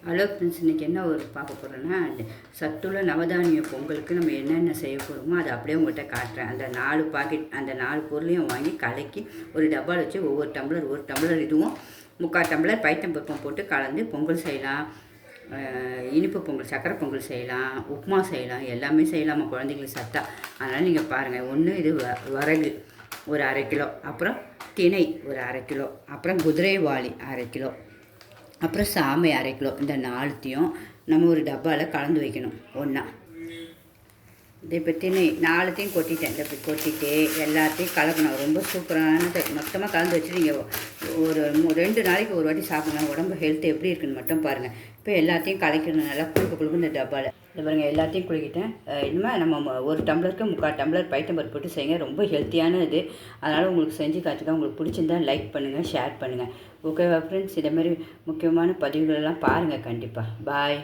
Hello friends, இன்றைக்கி என்ன ஒரு பார்க்க போகிறோன்னா, சத்துள்ள நவதானிய பொங்கலுக்கு நம்ம என்னென்ன செய்ய போகிறோமோ அதை அப்படியே உங்கள்கிட்ட காட்டுறேன். அந்த 4 பாக்கெட், அந்த 4 பொருளையும் வாங்கி கலக்கி ஒரு டப்பாவில் வச்சு ஒவ்வொரு டம்ளர், ஒரு டம்ளர் இதுவும் 3/4 டம்ளர் பைத்தம்பருப்பும் போட்டு கலந்து பொங்கல் செய்யலாம். இனிப்பு பொங்கல், சக்கரை பொங்கல் செய்யலாம், உப்புமா செய்யலாம், எல்லாமே செய்யலாமா குழந்தைங்களுக்கு சத்தா. அதனால் நீங்கள் பாருங்கள். ஒன்று இது வரகு ஒரு 1/2 கிலோ, அப்புறம் திணை ஒரு 1/2 கிலோ, அப்புறம் குதிரைவாளி 1/2 கிலோ, அப்புறம் சாமை 1/2 கிலோ. இந்த 4த்தையும் நம்ம ஒரு டப்பாவில் கலந்து வைக்கணும் ஒன்றா. இதை பற்றி 4த்தையும் கொட்டிட்டேன். இதை கொட்டிட்டு எல்லாத்தையும் கலக்கணும். ரொம்ப சூப்பரானது. மொத்தமாக கலந்து வச்சுட்டு நீங்கள் ஒரு 2 நாளைக்கு ஒரு வாட்டி சாப்பிடுங்க. உடம்பு ஹெல்த் எப்படி இருக்குன்னு மட்டும் பாருங்கள். இப்போ எல்லாத்தையும் கலக்கணும். நல்லா குழுக்க இந்த டப்பாவில். இது பாருங்கள், எல்லாத்தையும் குளிக்கிட்டேன். இனிமேல் நம்ம ஒரு டம்ளருக்கு 3/4 டம்ளர் பைத்தம்பருப்பு போட்டு செய்யுங்க. ரொம்ப ஹெல்த்தியான இது. அதனால் உங்களுக்கு செஞ்சு காட்டுங்க. உங்களுக்கு பிடிச்சிருந்தா லைக் பண்ணுங்கள், ஷேர் பண்ணுங்கள். ஓகேவா ஃப்ரெண்ட்ஸ்? இதேமாதிரி முக்கியமான பதிவுகளெல்லாம் பாருங்கள் கண்டிப்பாக. பாய்.